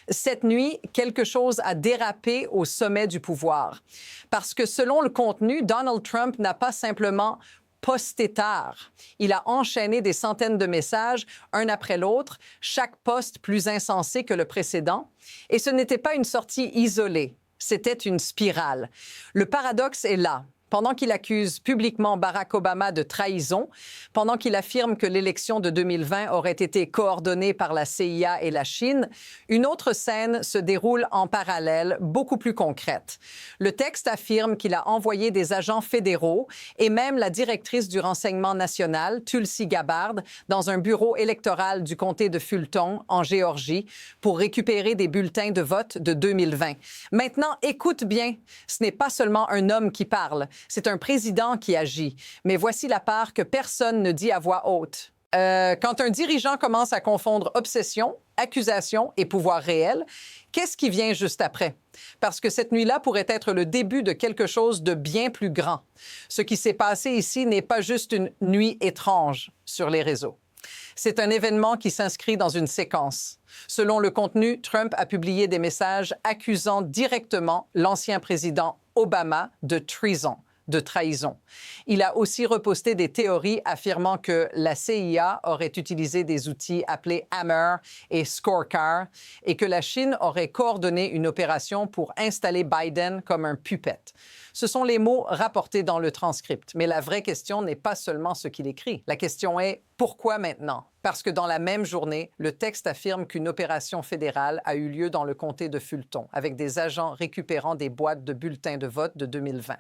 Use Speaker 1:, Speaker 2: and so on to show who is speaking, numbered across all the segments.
Speaker 1: Cette nuit, quelque chose a dérapé au sommet du pouvoir. Parce que selon le contenu, Donald Trump n'a pas simplement posté tard. Il a enchaîné des centaines de messages, un après l'autre, chaque post plus insensé que le précédent. Et ce n'était pas une sortie isolée, c'était une spirale. Le paradoxe est là. Pendant qu'il accuse publiquement Barack Obama de trahison, pendant qu'il affirme que l'élection de 2020 aurait été coordonnée par la CIA et la Chine, une autre scène se déroule en parallèle, beaucoup plus concrète. Le texte affirme qu'il a envoyé des agents fédéraux et même la directrice du renseignement national, Tulsi Gabbard, dans un bureau électoral du comté de Fulton, en Géorgie, pour récupérer des bulletins de vote de 2020. Maintenant, écoute bien, ce n'est pas seulement un homme qui parle. C'est un président qui agit. Mais voici la part que personne ne dit à voix haute. Quand un dirigeant commence à confondre obsession, accusation et pouvoir réel, qu'est-ce qui vient juste après? Parce que cette nuit-là pourrait être le début de quelque chose de bien plus grand. Ce qui s'est passé ici n'est pas juste une nuit étrange sur les réseaux. C'est un événement qui s'inscrit dans une séquence. Selon le contenu, Trump a publié des messages accusant directement l'ancien président Obama de treason, de trahison. Il a aussi reposté des théories affirmant que la CIA aurait utilisé des outils appelés Hammer et Scorecard et que la Chine aurait coordonné une opération pour installer Biden comme un puppet. Ce sont les mots rapportés dans le transcript, mais la vraie question n'est pas seulement ce qu'il écrit. La question est pourquoi maintenant? Parce que dans la même journée, le texte affirme qu'une opération fédérale a eu lieu dans le comté de Fulton, avec des agents récupérant des boîtes de bulletins de vote de 2020.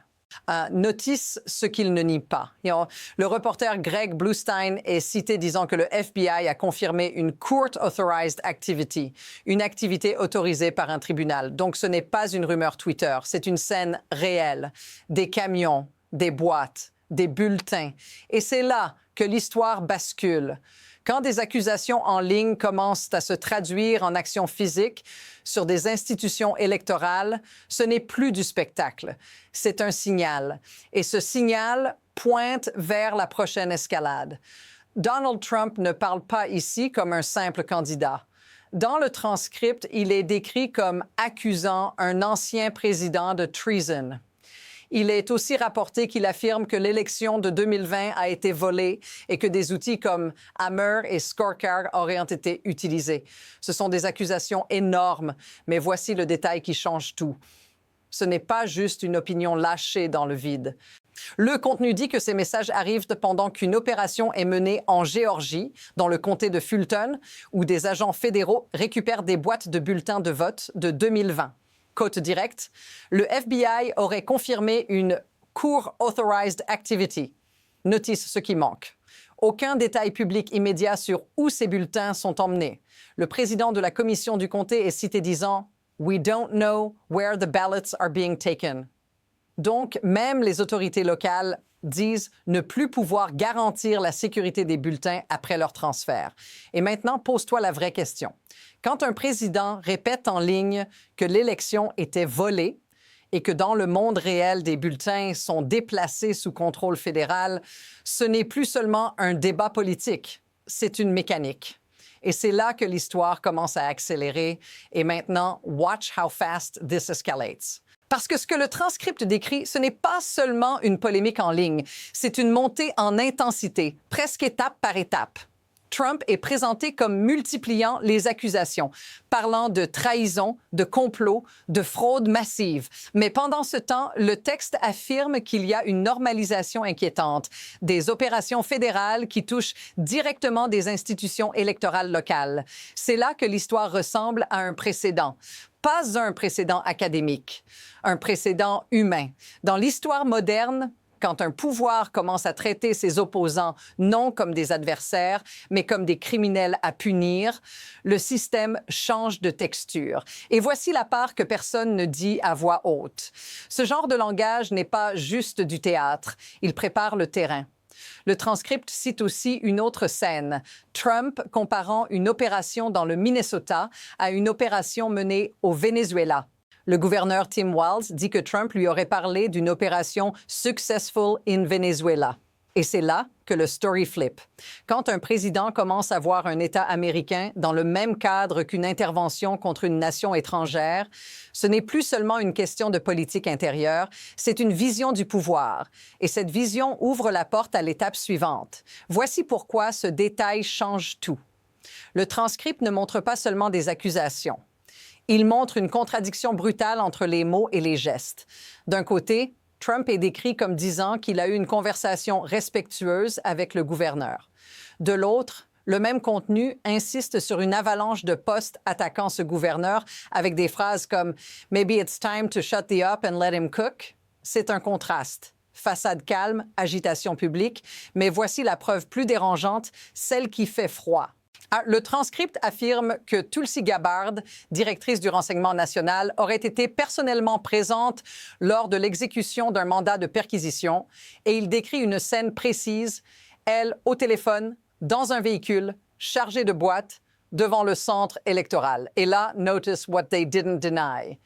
Speaker 1: Notice ce qu'il ne nie pas. Le reporter Greg Bluestein est cité disant que le FBI a confirmé une Court Authorized Activity, une activité autorisée par un tribunal. Donc ce n'est pas une rumeur Twitter, c'est une scène réelle. Des camions, des boîtes, des bulletins. Et c'est là que l'histoire bascule. Quand des accusations en ligne commencent à se traduire en actions physiques sur des institutions électorales, ce n'est plus du spectacle, c'est un signal. Et ce signal pointe vers la prochaine escalade. Donald Trump ne parle pas ici comme un simple candidat. Dans le transcript, il est décrit comme accusant un ancien président de treason. Il est aussi rapporté qu'il affirme que l'élection de 2020 a été volée et que des outils comme Hammer et Scorecard auraient été utilisés. Ce sont des accusations énormes, mais voici le détail qui change tout. Ce n'est pas juste une opinion lâchée dans le vide. Le contenu dit que ces messages arrivent pendant qu'une opération est menée en Géorgie, dans le comté de Fulton, où des agents fédéraux récupèrent des boîtes de bulletins de vote de 2020. Côte directe, le FBI aurait confirmé une Court Authorized Activity. Notice ce qui manque. Aucun détail public immédiat sur où ces bulletins sont emmenés. Le président de la commission du comté est cité disant « We don't know where the ballots are being taken ». Donc, même les autorités locales disent ne plus pouvoir garantir la sécurité des bulletins après leur transfert. Et maintenant, pose-toi la vraie question. Quand un président répète en ligne que l'élection était volée et que dans le monde réel, des bulletins sont déplacés sous contrôle fédéral, ce n'est plus seulement un débat politique, c'est une mécanique. Et c'est là que l'histoire commence à accélérer. Et maintenant, watch how fast this escalates. Parce que ce que le transcript décrit, ce n'est pas seulement une polémique en ligne, c'est une montée en intensité, presque étape par étape. Trump est présenté comme multipliant les accusations, parlant de trahison, de complot, de fraude massive. Mais pendant ce temps, le texte affirme qu'il y a une normalisation inquiétante, des opérations fédérales qui touchent directement des institutions électorales locales. C'est là que l'histoire ressemble à un précédent. Pas un précédent académique, un précédent humain. Dans l'histoire moderne, quand un pouvoir commence à traiter ses opposants non comme des adversaires, mais comme des criminels à punir, le système change de texture. Et voici la part que personne ne dit à voix haute. Ce genre de langage n'est pas juste du théâtre, il prépare le terrain. Le transcript cite aussi une autre scène, Trump comparant une opération dans le Minnesota à une opération menée au Venezuela. Le gouverneur Tim Walz dit que Trump lui aurait parlé d'une opération « successful in Venezuela ». Et c'est là que le story flip. Quand un président commence à voir un État américain dans le même cadre qu'une intervention contre une nation étrangère, ce n'est plus seulement une question de politique intérieure, c'est une vision du pouvoir. Et cette vision ouvre la porte à l'étape suivante. Voici pourquoi ce détail change tout. Le transcript ne montre pas seulement des accusations. Il montre une contradiction brutale entre les mots et les gestes. D'un côté, Trump est décrit comme disant qu'il a eu une conversation respectueuse avec le gouverneur. De l'autre, le même contenu insiste sur une avalanche de posts attaquant ce gouverneur avec des phrases comme « Maybe it's time to shut the up and let him cook ». C'est un contraste. Façade calme, agitation publique, mais voici la preuve plus dérangeante, celle qui fait froid. Le transcript affirme que Tulsi Gabbard, directrice du renseignement national, aurait été personnellement présente lors de l'exécution d'un mandat de perquisition et il décrit une scène précise, elle au téléphone, dans un véhicule, chargé de boîtes, devant le centre électoral. Et là, notice what they didn't deny.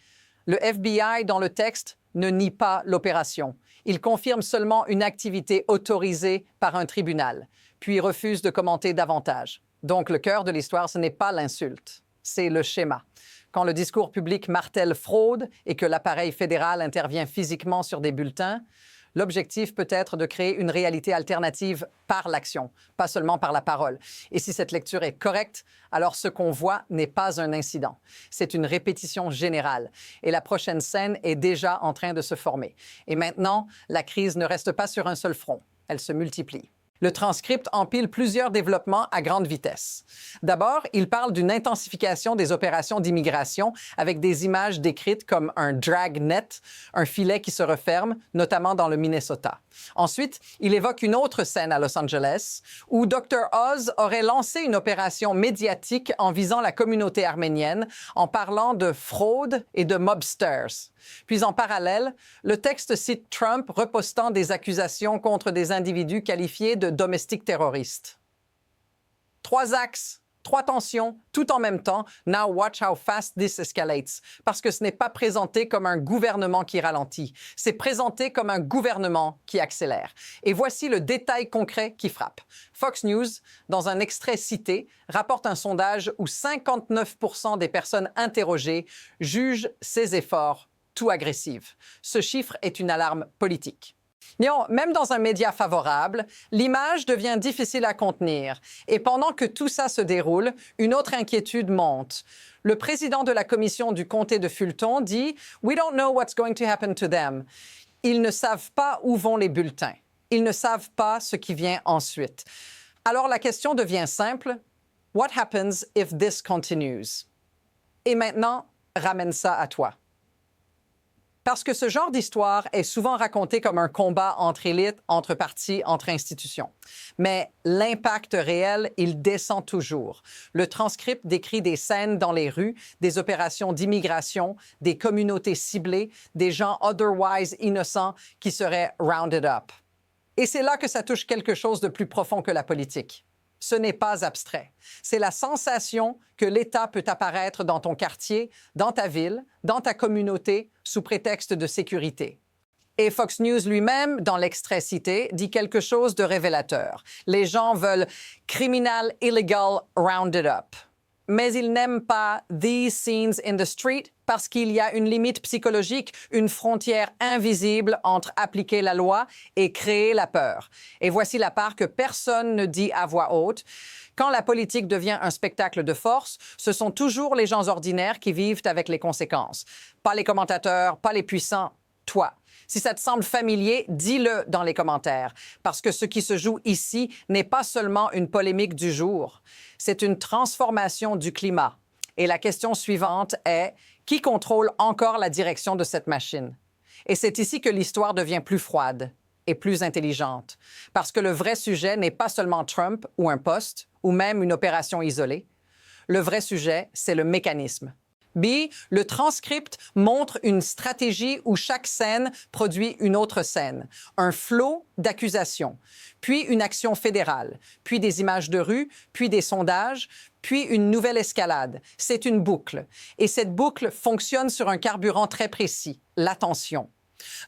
Speaker 1: Le FBI, dans le texte, ne nie pas l'opération. Il confirme seulement une activité autorisée par un tribunal, puis refuse de commenter davantage. Donc, le cœur de l'histoire, ce n'est pas l'insulte, c'est le schéma. Quand le discours public martèle fraude et que l'appareil fédéral intervient physiquement sur des bulletins, l'objectif peut être de créer une réalité alternative par l'action, pas seulement par la parole. Et si cette lecture est correcte, alors ce qu'on voit n'est pas un incident. C'est une répétition générale. Et la prochaine scène est déjà en train de se former. Et maintenant, la crise ne reste pas sur un seul front, elle se multiplie. Le transcript empile plusieurs développements à grande vitesse. D'abord, il parle d'une intensification des opérations d'immigration avec des images décrites comme un dragnet, un filet qui se referme, notamment dans le Minnesota. Ensuite, il évoque une autre scène à Los Angeles où Dr. Oz aurait lancé une opération médiatique en visant la communauté arménienne en parlant de fraude et de mobsters. Puis en parallèle, le texte cite Trump repostant des accusations contre des individus qualifiés de domestiques terroristes. 3 axes, 3 tensions, tout en même temps. Now watch how fast this escalates. Parce que ce n'est pas présenté comme un gouvernement qui ralentit. C'est présenté comme un gouvernement qui accélère. Et voici le détail concret qui frappe. Fox News, dans un extrait cité, rapporte un sondage où 59% des personnes interrogées jugent ces efforts tout agressifs. Ce chiffre est une alarme politique. Non, même dans un média favorable, l'image devient difficile à contenir. Et pendant que tout ça se déroule, une autre inquiétude monte. Le président de la commission du comté de Fulton dit « We don't know what's going to happen to them ». Ils ne savent pas où vont les bulletins. Ils ne savent pas ce qui vient ensuite. Alors la question devient simple. What happens if this continues? Et maintenant, ramène ça à toi. Parce que ce genre d'histoire est souvent raconté comme un combat entre élites, entre partis, entre institutions. Mais l'impact réel, il descend toujours. Le transcript décrit des scènes dans les rues, des opérations d'immigration, des communautés ciblées, des gens otherwise innocents qui seraient rounded up. Et c'est là que ça touche quelque chose de plus profond que la politique. Ce n'est pas abstrait. C'est la sensation que l'État peut apparaître dans ton quartier, dans ta ville, dans ta communauté, sous prétexte de sécurité. Et Fox News lui-même, dans l'extrait cité, dit quelque chose de révélateur. Les gens veulent « criminal illegal rounded up ». Mais ils n'aiment pas « these scenes in the street » parce qu'il y a une limite psychologique, une frontière invisible entre appliquer la loi et créer la peur. Et voici la part que personne ne dit à voix haute. Quand la politique devient un spectacle de force, ce sont toujours les gens ordinaires qui vivent avec les conséquences. Pas les commentateurs, pas les puissants, toi. Si ça te semble familier, dis-le dans les commentaires, parce que ce qui se joue ici n'est pas seulement une polémique du jour, c'est une transformation du climat. Et la question suivante est, qui contrôle encore la direction de cette machine? Et c'est ici que l'histoire devient plus froide et plus intelligente, parce que le vrai sujet n'est pas seulement Trump ou un poste, ou même une opération isolée. Le vrai sujet, c'est le mécanisme. B, le transcript montre une stratégie où chaque scène produit une autre scène, un flot d'accusations, puis une action fédérale, puis des images de rue, puis des sondages, puis une nouvelle escalade. C'est une boucle. Et cette boucle fonctionne sur un carburant très précis, l'attention.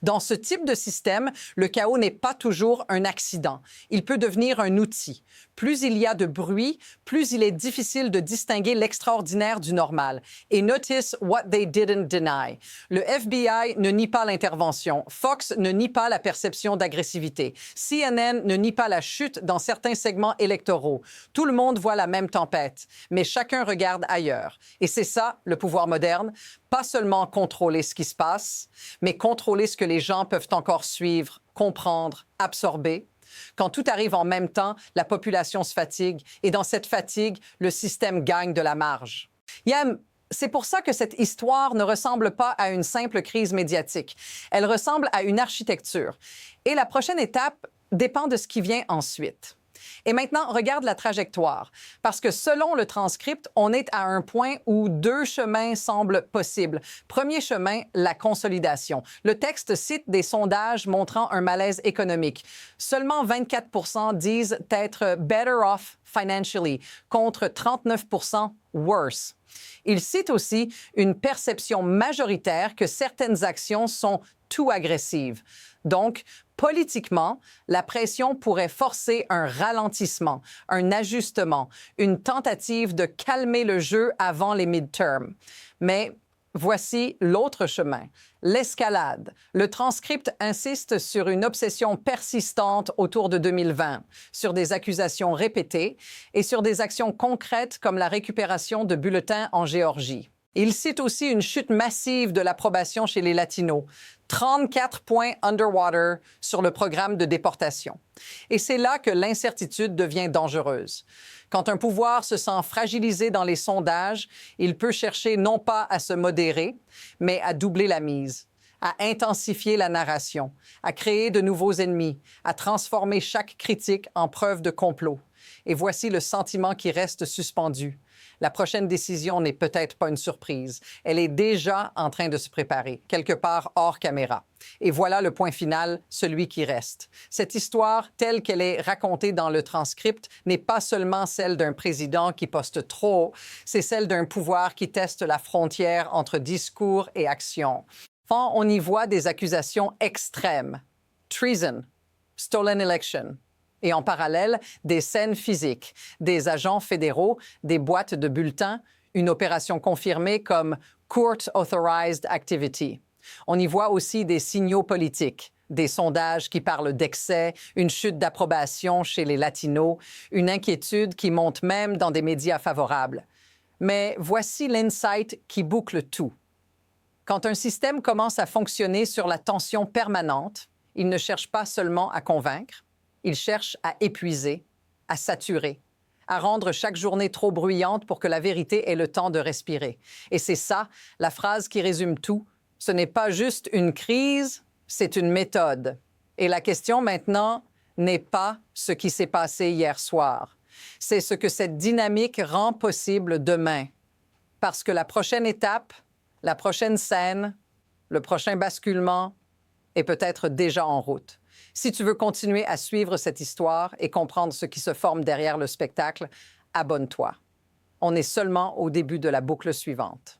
Speaker 1: Dans ce type de système, le chaos n'est pas toujours un accident. Il peut devenir un outil. Plus il y a de bruit, plus il est difficile de distinguer l'extraordinaire du normal. Et notice what they didn't deny. Le FBI ne nie pas l'intervention. Fox ne nie pas la perception d'agressivité. CNN ne nie pas la chute dans certains segments électoraux. Tout le monde voit la même tempête, mais chacun regarde ailleurs. Et c'est ça, le pouvoir moderne. Pas seulement contrôler ce qui se passe, mais contrôler ce que les gens peuvent encore suivre, comprendre, absorber. Quand tout arrive en même temps, la population se fatigue et dans cette fatigue, le système gagne de la marge. Yam, c'est pour ça que cette histoire ne ressemble pas à une simple crise médiatique. Elle ressemble à une architecture. Et la prochaine étape dépend de ce qui vient ensuite. Et maintenant, regarde la trajectoire, parce que selon le transcript, on est à un point où deux chemins semblent possibles. Premier chemin, la consolidation. Le texte cite des sondages montrant un malaise économique. Seulement 24 disent être better off financially, contre 39 worse. Il cite aussi une perception majoritaire que certaines actions sont too agressives. Donc, politiquement, la pression pourrait forcer un ralentissement, un ajustement, une tentative de calmer le jeu avant les midterms. Mais voici l'autre chemin, l'escalade. Le transcript insiste sur une obsession persistante autour de 2020, sur des accusations répétées et sur des actions concrètes comme la récupération de bulletins en Géorgie. Il cite aussi une chute massive de l'approbation chez les Latinos, 34 points underwater sur le programme de déportation. Et c'est là que l'incertitude devient dangereuse. Quand un pouvoir se sent fragilisé dans les sondages, il peut chercher non pas à se modérer, mais à doubler la mise, à intensifier la narration, à créer de nouveaux ennemis, à transformer chaque critique en preuve de complot. Et voici le sentiment qui reste suspendu. La prochaine décision n'est peut-être pas une surprise. Elle est déjà en train de se préparer, quelque part hors caméra. Et voilà le point final, celui qui reste. Cette histoire, telle qu'elle est racontée dans le transcript, n'est pas seulement celle d'un président qui poste trop, c'est celle d'un pouvoir qui teste la frontière entre discours et action. Enfin, on y voit des accusations extrêmes. Treason, stolen election. Et en parallèle, des scènes physiques, des agents fédéraux, des boîtes de bulletins, une opération confirmée comme Court Authorized Activity. On y voit aussi des signaux politiques, des sondages qui parlent d'excès, une chute d'approbation chez les Latinos, une inquiétude qui monte même dans des médias favorables. Mais voici l'insight qui boucle tout. Quand un système commence à fonctionner sur la tension permanente, il ne cherche pas seulement à convaincre, il cherche à épuiser, à saturer, à rendre chaque journée trop bruyante pour que la vérité ait le temps de respirer. Et c'est ça, la phrase qui résume tout. Ce n'est pas juste une crise, c'est une méthode. Et la question maintenant n'est pas ce qui s'est passé hier soir. C'est ce que cette dynamique rend possible demain. Parce que la prochaine étape, la prochaine scène, le prochain basculement est peut-être déjà en route. Si tu veux continuer à suivre cette histoire et comprendre ce qui se forme derrière le spectacle, abonne-toi. On est seulement au début de la boucle suivante.